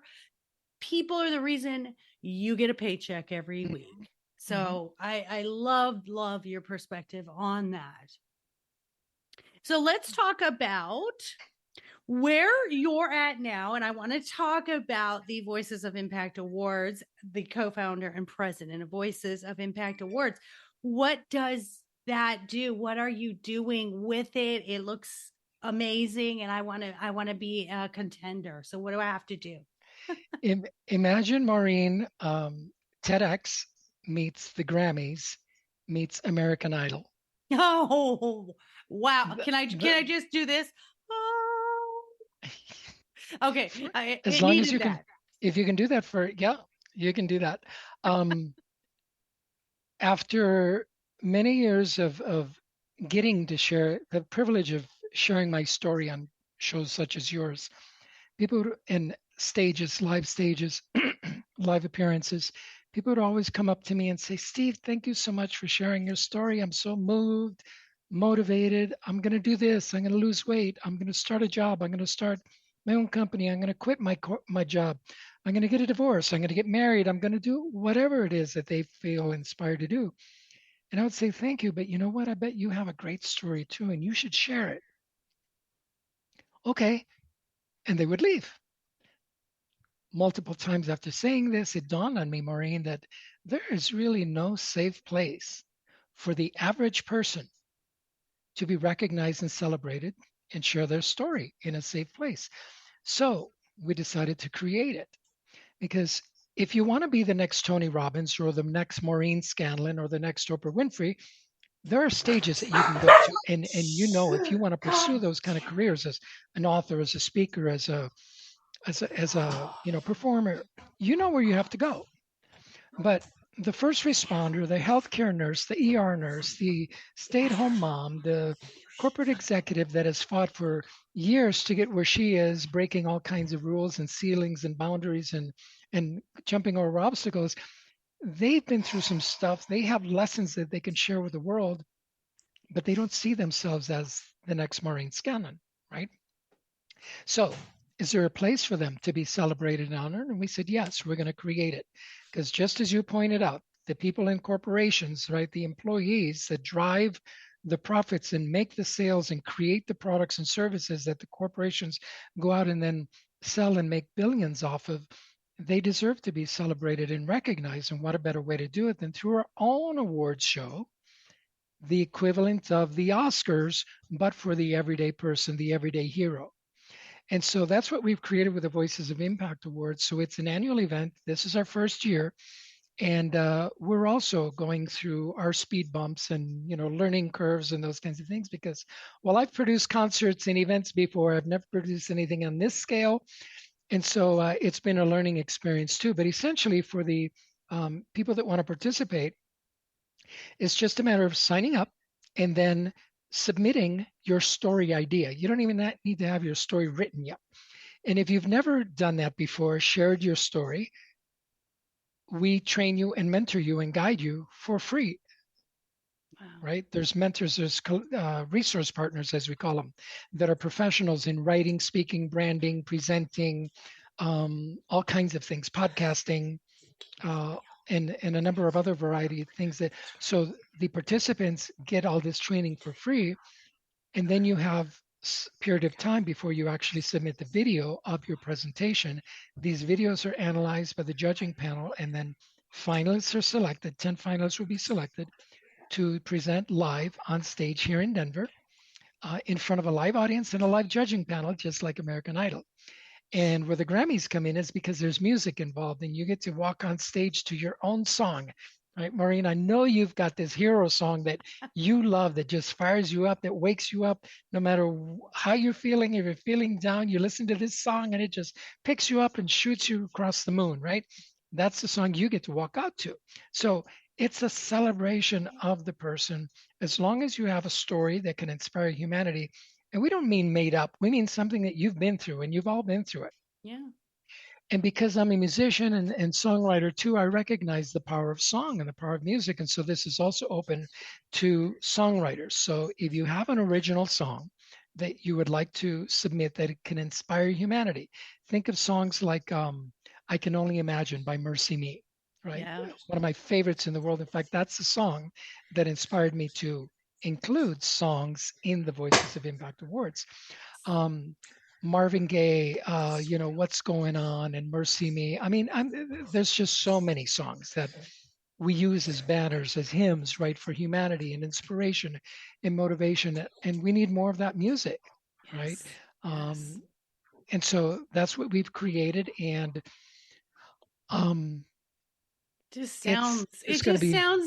people are the reason you get a paycheck every week. So I love your perspective on that. So let's talk about where you're at now. And I want to talk about the Voices of Impact Awards, the co-founder and president of Voices of Impact Awards. What does that do? What are you doing with it? It looks amazing, and I want to be a contender. So what do I have to do? Imagine, Maureen, TEDx meets the Grammys meets American Idol. Oh, wow. Can I just do this? Oh. Okay. As long as you can, if you can do that you can do that. After many years of getting to share, the privilege of sharing my story on shows such as yours, people in stages, live stages, live appearances, people would always come up to me and say, Steve, thank you so much for sharing your story. I'm so moved, motivated. I'm going to do this. I'm going to lose weight. I'm going to start a job. I'm going to start my own company. I'm going to quit my job. I'm going to get a divorce. I'm going to get married. I'm going to do whatever it is that they feel inspired to do. And I would say, thank you. But you know what? I bet you have a great story too, and you should share it. Okay. And they would leave. Multiple times after saying this, it dawned on me, Maureen, that there is really no safe place for the average person to be recognized and celebrated and share their story in a safe place. So we decided to create it, because if you want to be the next Tony Robbins or the next Maureen Scanlon or the next Oprah Winfrey, there are stages that you can go to. And if you want to pursue those kind of careers as an author, as a speaker, as a performer, you know where you have to go. But the first responder, the healthcare nurse, the ER nurse, the stay-at-home mom, the corporate executive that has fought for years to get where she is, breaking all kinds of rules and ceilings and boundaries and jumping over obstacles, they've been through some stuff. They have lessons that they can share with the world, but they don't see themselves as the next Maureen Scanlon, right? So is there a place for them to be celebrated and honored? And we said, yes, we're going to create it. Because just as you pointed out, the people in corporations, right? The employees that drive the profits and make the sales and create the products and services that the corporations go out and then sell and make billions off of, they deserve to be celebrated and recognized. And what a better way to do it than through our own awards show, the equivalent of the Oscars, but for the everyday person, the everyday hero. And so that's what we've created with the Voices of Impact Awards. So it's an annual event. This is our first year. And we're also going through our speed bumps and, learning curves and those kinds of things, because while I've produced concerts and events before, I've never produced anything on this scale. And so it's been a learning experience too. But essentially for the people that want to participate, it's just a matter of signing up and then submitting your story idea. You don't even need to have your story written yet. And if you've never done that before, shared your story, we train you and mentor you and guide you for free. Wow. Right? There's mentors, there's resource partners, as we call them, that are professionals in writing, speaking, branding, presenting, all kinds of things, podcasting, and a number of other variety of things. So the participants get all this training for free, and then you have period of time before you actually submit the video of your presentation. These videos are analyzed by the judging panel, and then finalists are selected. 10 finalists will be selected to present live on stage here in Denver, in front of a live audience and a live judging panel, just like American Idol. And where the Grammys come in is because there's music involved, and you get to walk on stage to your own song. Right, Maureen, I know you've got this hero song that you love, that just fires you up, that wakes you up no matter how you're feeling. If you're feeling down, you listen to this song and it just picks you up and shoots you across the moon, right? That's the song you get to walk out to. So it's a celebration of the person, as long as you have a story that can inspire humanity. And we don't mean made up. We mean something that you've been through, and you've all been through it. Yeah. And because I'm a musician and songwriter too, I recognize the power of song and the power of music. And so this is also open to songwriters. So if you have an original song that you would like to submit that it can inspire humanity, think of songs like I Can Only Imagine by Mercy Me, right? Yeah. One of my favorites in the world. In fact, that's the song that inspired me to include songs in the Voices of Impact Awards. Marvin Gaye, What's Going On, and Mercy Me. I mean, there's just so many songs that we use as banners, as hymns, right, for humanity and inspiration and motivation. And we need more of that music, right? Yes. And so that's what we've created. And it just sounds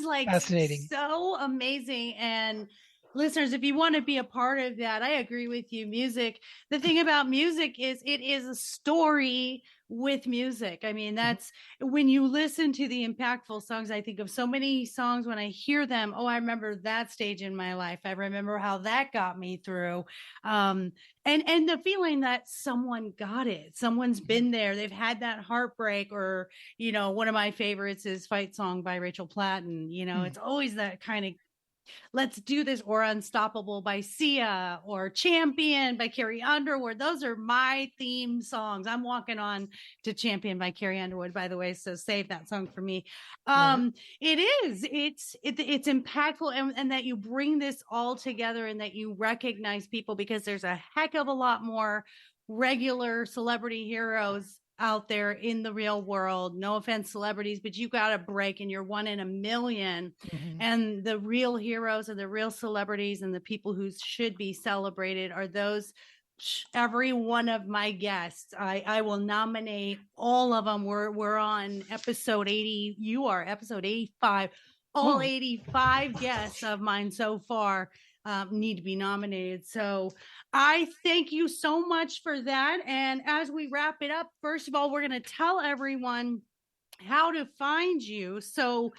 like fascinating. So amazing. And listeners, if you want to be a part of that, I agree with you. Music, the thing about music is it is a story with music. I mean, that's when you listen to the impactful songs, I think of so many songs when I hear them. Oh, I remember that stage in my life. I remember how that got me through. And the feeling that someone got it, someone's been there, they've had that heartbreak. Or, one of my favorites is Fight Song by Rachel Platten. It's always that kind of let's do this, or Unstoppable by Sia, or Champion by Carrie Underwood. Those are my theme songs. I'm walking on to Champion by Carrie Underwood, by the way, so save that song for me. It's impactful, and that you bring this all together, and that you recognize people, because there's a heck of a lot more regular celebrity heroes out there in the real world. No offense, celebrities, but you got a break and you're one in a million. And the real heroes and the real celebrities and the people who should be celebrated are those. Every one of my guests, I will nominate all of them. We're on episode 80. You are episode 85. All 85 guests of mine so far need to be nominated. So I thank you so much for that. And as we wrap it up, first of all, we're going to tell everyone how to find you. So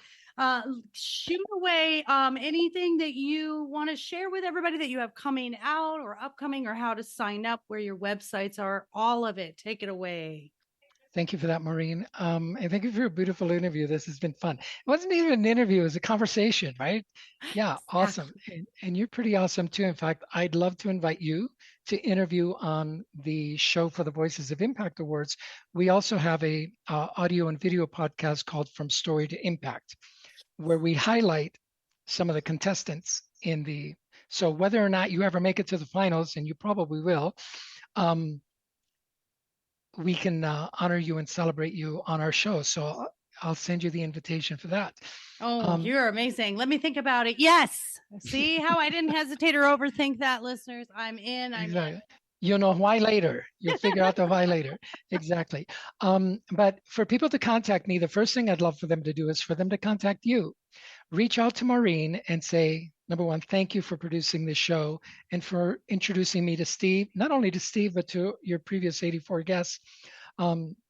shoot away anything that you want to share with everybody that you have coming out or upcoming, or how to sign up, where your websites are, all of it. Take it away. Thank you for that, Maureen. And thank you for a beautiful interview. This has been fun. It wasn't even an interview, it was a conversation, right? Yeah, awesome. And you're pretty awesome too. In fact, I'd love to invite you to interview on the show for the Voices of Impact Awards. We also have a audio and video podcast called From Story to Impact. where we highlight some of the contestants so whether or not you ever make it to the finals, and you probably will, we can honor you and celebrate you on our show. So I'll send you the invitation for that. Oh, you're amazing. Let me think about it. Yes. See how I didn't hesitate or overthink that, listeners. I'm in. Exactly. You'll know why later. You'll figure out the why later. Exactly. But for people to contact me, the first thing I'd love for them to do is for them to contact you. Reach out to Maureen and say, number one, thank you for producing this show and for introducing me to Steve, not only to Steve, but to your previous 84 guests,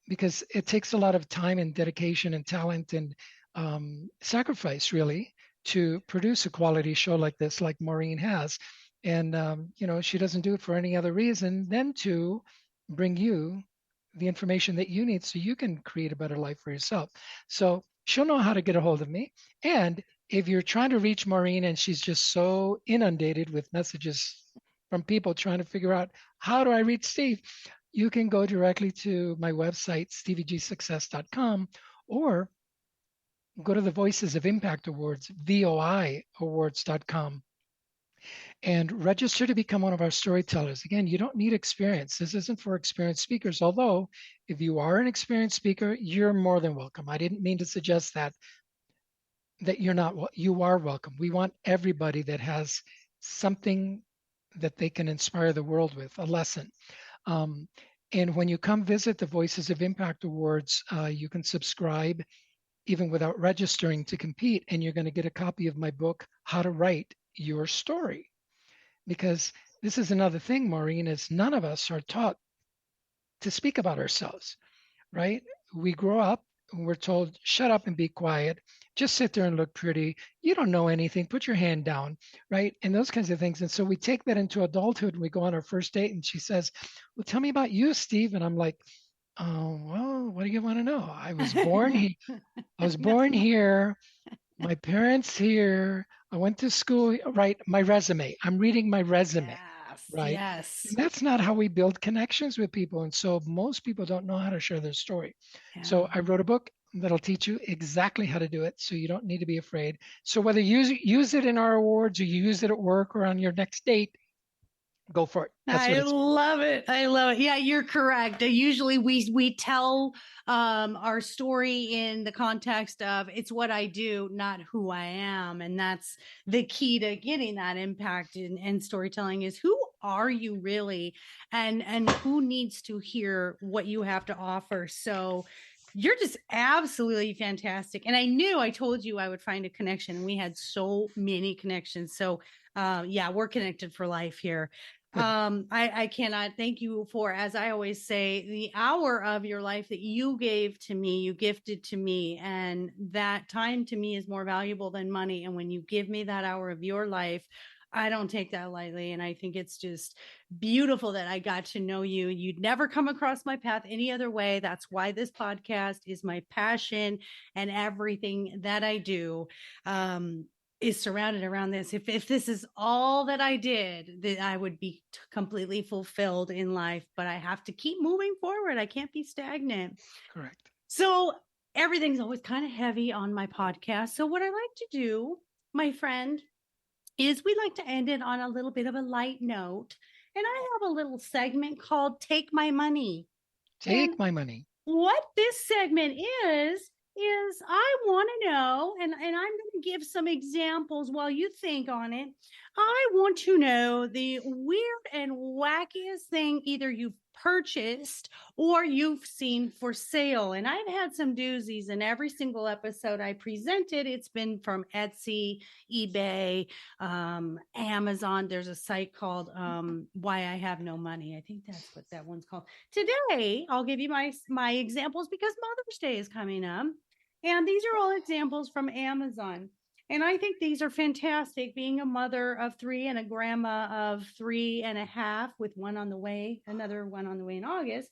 because it takes a lot of time and dedication and talent and sacrifice, really, to produce a quality show like this, like Maureen has. And, she doesn't do it for any other reason than to bring you the information that you need so you can create a better life for yourself. So she'll know how to get a hold of me. And if you're trying to reach Maureen and she's just so inundated with messages from people trying to figure out, how do I reach Steve? You can go directly to my website, steviegsuccess.com, or go to the Voices of Impact Awards, voiawards.com, and register to become one of our storytellers. Again, you don't need experience. This isn't for experienced speakers, although if you are an experienced speaker, you're more than welcome. I didn't mean to suggest that you're not. You are welcome. We want everybody that has something that they can inspire the world with, a lesson. And when you come visit the Voices of Impact Awards, you can subscribe even without registering to compete, and you're going to get a copy of my book, How to Write Your Story. Because this is another thing, Maureen, is none of us are taught to speak about ourselves, right? We grow up and we're told, shut up and be quiet. Just sit there and look pretty. You don't know anything. Put your hand down, right? And those kinds of things. And so we take that into adulthood and we go on our first date and she says, well, tell me about you, Steve. And I'm like, oh, well, what do you want to know? I was born here. I was born here. My parents here. I went to school, right? My resume. I'm reading my resume, Yes, right? yes. And that's not how we build connections with people. And so most people don't know how to share their story. Yeah. So I wrote a book that'll teach you exactly how to do it. So you don't need to be afraid. So whether you use it in our awards or you use it at work or on your next date, go for it. I love it. I love it. Yeah, you're correct. Usually we tell our story in the context of it's what I do, not who I am. And that's the key to getting that impact in storytelling is who are you really and who needs to hear what you have to offer. So you're just absolutely fantastic. And I told you I would find a connection, and we had so many connections. So yeah, we're connected for life here. I cannot thank you for, as I always say, the hour of your life that you gave to me, you gifted to me, and that time to me is more valuable than money. And when you give me that hour of your life, I don't take that lightly. And I think it's just beautiful that I got to know you. You'd never come across my path any other way. That's why this podcast is my passion, and everything that I do is surrounded around this. If this is all that I did, then I would be completely fulfilled in life, but I have to keep moving forward. I can't be stagnant. Correct. So everything's always kind of heavy on my podcast. So what I like to do, my friend, is we like to end it on a little bit of a light note. And I have a little segment called Take My Money. Take my money. What this segment is I want to know, and I'm going to give some examples while you think on it. I want to know the weird and wackiest thing either you've purchased or you've seen for sale. And I've had some doozies in every single episode I presented. It's been from Etsy, eBay, Amazon. There's a site called Why I Have No Money. I think that's what that one's called. Today, I'll give you my examples because Mother's Day is coming up. And these are all examples from Amazon. And I think these are fantastic. Being a mother of 3 and a grandma of 3.5 with one on the way, another one on the way in August.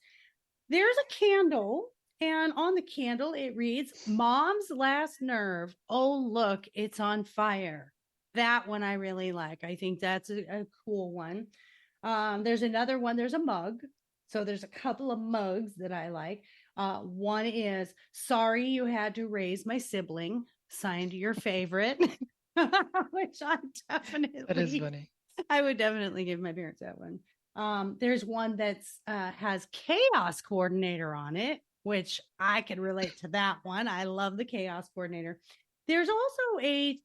There's a candle, and on the candle it reads, Mom's Last Nerve. Oh, look, it's on fire. That one I really like. I think that's a cool one. There's another one. There's a mug. So there's a couple of mugs that I like. One is, sorry you had to raise my sibling. signed your favorite, which That is funny. I would definitely give my parents that one. There's one that's has chaos coordinator on it, which I can relate to that one. I love the chaos coordinator. There's also a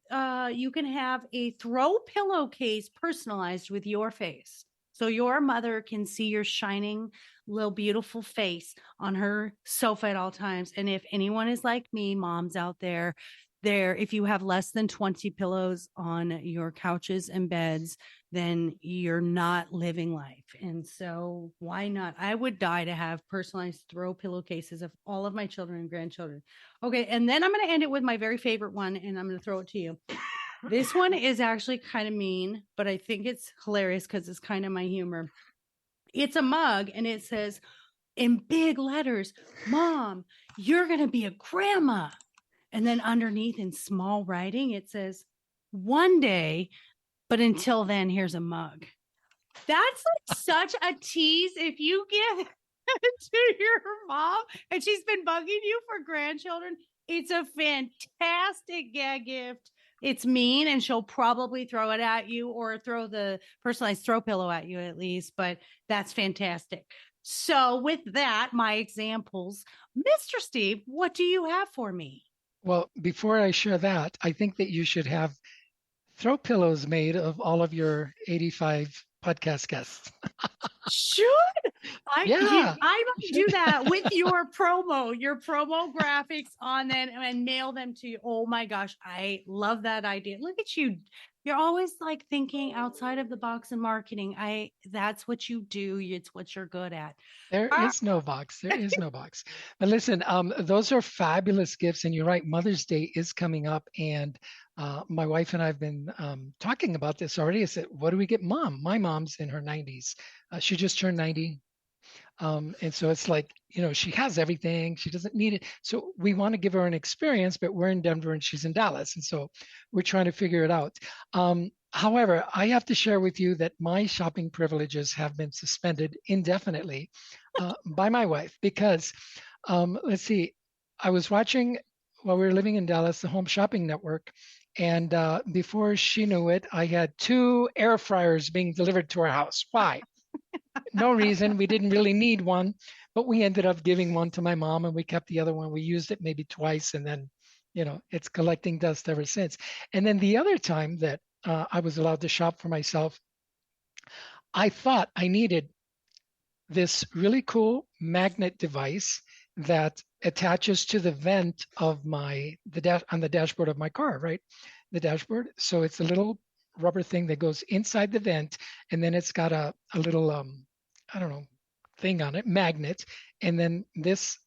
you can have a throw pillowcase personalized with your face. So your mother can see your shining little beautiful face on her sofa at all times. And if anyone is like me, moms out there, if you have less than 20 pillows on your couches and beds, then you're not living life. And so why not? I would die to have personalized throw pillowcases of all of my children and grandchildren. Okay. And then I'm going to end it with my very favorite one, and I'm going to throw it to you. This one is actually kind of mean, but I think it's hilarious because it's kind of my humor. It's a mug, and it says in big letters, "Mom, you're going to be a grandma." And then underneath in small writing, it says, "One day, but until then, here's a mug." That's like such a tease. If you give it to your mom and she's been bugging you for grandchildren, it's a fantastic gag gift. It's mean, and she'll probably throw it at you or throw the personalized throw pillow at you at least, but that's fantastic. So with that, my examples, Mr. Steve, what do you have for me? Well, before I share that, I think that you should have throw pillows made of all of your 85 podcast guests. Should I might do that with your promo graphics on them and mail them to you. Oh my gosh, I love that idea. Look at you. You're always like thinking outside of the box in marketing. That's what you do. It's what you're good at. There is no box. There is no box. But listen, those are fabulous gifts. And you're right, Mother's Day is coming up. And my wife and I have been talking about this already. I said, what do we get mom? My mom's in her 90s. She just turned 90. And so it's like, she has everything. She doesn't need it. So we want to give her an experience, but we're in Denver and she's in Dallas. And so we're trying to figure it out. However, I have to share with you that my shopping privileges have been suspended indefinitely by my wife because, let's see, I was watching while we were living in Dallas, the Home Shopping Network. And before she knew it, I had 2 air fryers being delivered to our house. Why? No reason. We didn't really need one, but we ended up giving one to my mom and we kept the other one. We used it maybe twice and then, it's collecting dust ever since. And then the other time that I was allowed to shop for myself, I thought I needed this really cool magnet device that attaches to the vent of on the dashboard of my car, right? The dashboard. So it's a little rubber thing that goes inside the vent, and then it's got a little I don't know, thing on it, magnet, and then this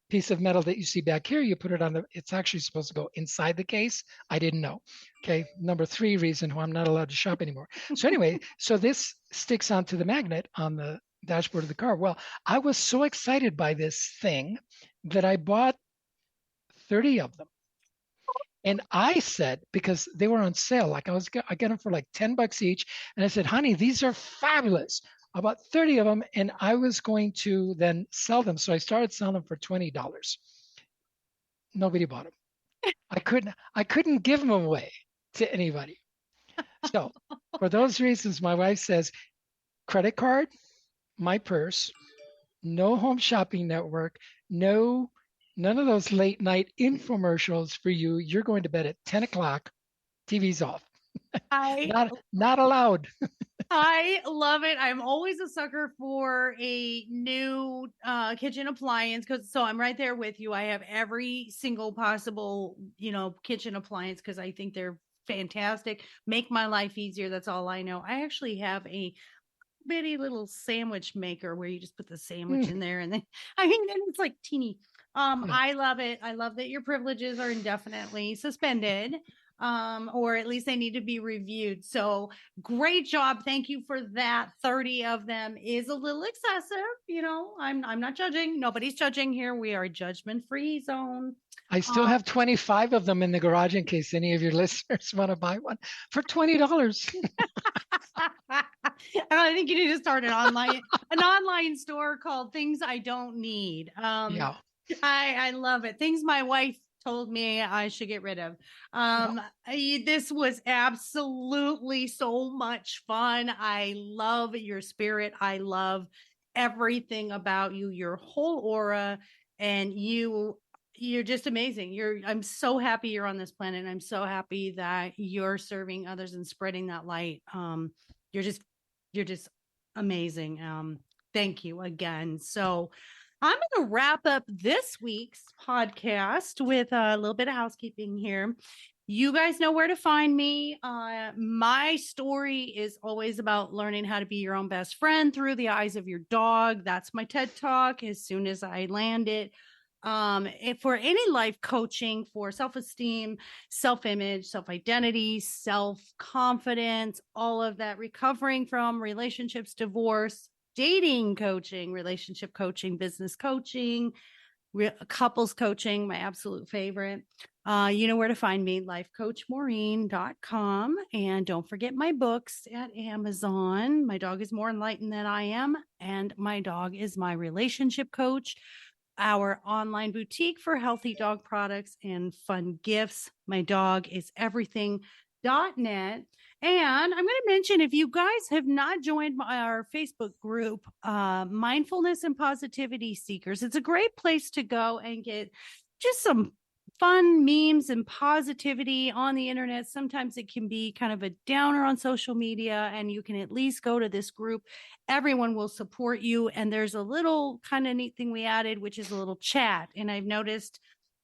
piece of metal that you see back here, you put it on it's actually supposed to go inside the case. I didn't know. Okay, number 3 reason why I'm not allowed to shop anymore. So anyway, so this sticks onto the magnet on the dashboard of the car. Well, I was so excited by this thing that I bought 30 of them. And I said, because they were on sale, like I got them for like $10 each. And I said, honey, these are fabulous. I bought 30 of them and I was going to then sell them. So I started selling them for $20. Nobody bought them. I couldn't give them away to anybody. So for those reasons, my wife says, credit card, my purse, no Home Shopping Network, none of those late night infomercials for you. You're going to bed at 10 o'clock, TV's off. Not allowed. I love it. I'm always a sucker for a new kitchen appliance so I'm right there with you. I have every single possible, kitchen appliance because I think they're fantastic. Make my life easier. That's all I know. I actually have a bitty little sandwich maker where you just put the sandwich in there and then then it's like teeny. I love it. I love that your privileges are indefinitely suspended. Or at least they need to be reviewed. So great job. Thank you for that. 30 of them is a little excessive. I'm not judging. Nobody's judging here. We are a judgment-free zone. I still have 25 of them in the garage in case any of your listeners want to buy one for $20. I think you need to start an online store called Things I Don't Need. Yeah. I love it. Things my wife told me I should get rid of. This was absolutely so much fun. I love your spirit. I love everything about you, your whole aura, and you're just amazing. I'm so happy you're on this planet. I'm so happy that you're serving others and spreading that light. You're just amazing. Thank you again. So I'm going to wrap up this week's podcast with a little bit of housekeeping here. You guys know where to find me. My story is always about learning how to be your own best friend through the eyes of your dog. That's my TED Talk as soon as I land it. For any life coaching for self-esteem, self-image, self-identity, self-confidence, all of that, recovering from relationships, divorce, dating coaching, relationship coaching, business coaching, couples coaching, my absolute favorite. You know where to find me, lifecoachmaureen.com. And don't forget my books at Amazon. My dog is more enlightened than I am, and my dog is my relationship coach. Our online boutique for healthy dog products and fun gifts. My dog is everything.net. And I'm going to mention, if you guys have not joined our Facebook group, Mindfulness and Positivity Seekers, it's a great place to go and get just some fun memes and positivity on the internet. Sometimes it can be kind of a downer on social media, and you can at least go to this group. Everyone will support you. And there's a little kind of neat thing we added, which is a little chat. And I've noticed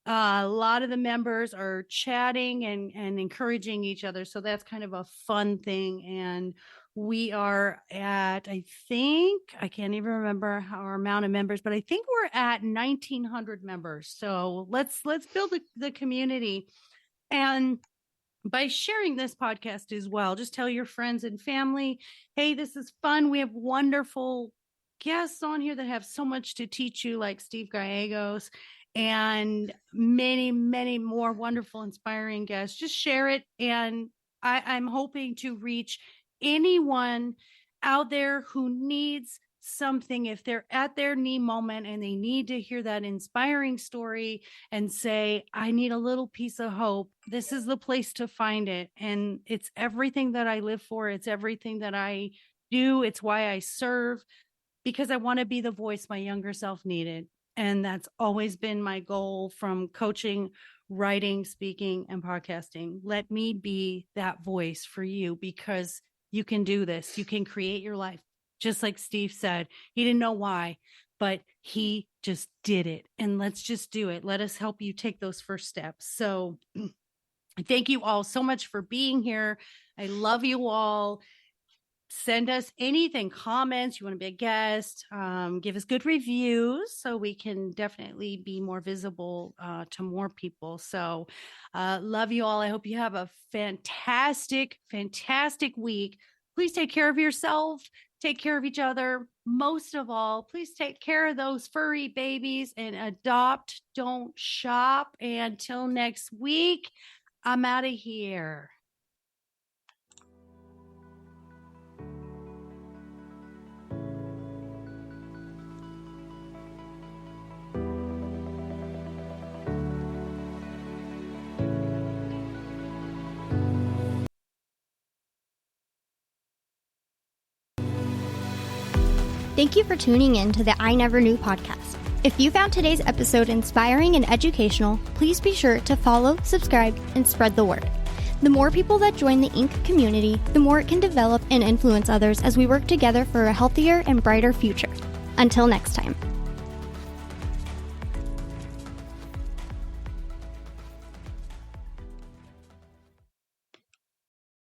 a lot of the members are chatting and encouraging each other. So that's kind of a fun thing. And we are at, I can't even remember our amount of members, but I think we're at 1,900 members. So let's build the community. And by sharing this podcast as well, just tell your friends and family, hey, this is fun. We have wonderful guests on here that have so much to teach you, like Steve Gallegos, and many, many more wonderful, inspiring guests. Just share it. And I'm hoping to reach anyone out there who needs something. If they're at their knee moment and they need to hear that inspiring story and say, I need a little piece of hope, this is the place to find it. And it's everything that I live for. It's everything that I do. It's why I serve, because I want to be the voice my younger self needed. And that's always been my goal from coaching, writing, speaking, and podcasting. Let me be that voice for you, because you can do this. You can create your life. Just like Steve said, he didn't know why, but he just did it. And let's just do it. Let us help you take those first steps. So thank you all so much for being here. I love you all. Send us anything, comments, you want to be a guest, give us good reviews so we can definitely be more visible to more people. So love you all. I hope you have a fantastic, fantastic week. Please take care of yourself. Take care of each other. Most of all, please take care of those furry babies and adopt, don't shop. And until next week, I'm out of here. Thank you for tuning in to the I Never Knew podcast. If you found today's episode inspiring and educational, please be sure to follow, subscribe, and spread the word. The more people that join the Inc. community, the more it can develop and influence others as we work together for a healthier and brighter future. Until next time.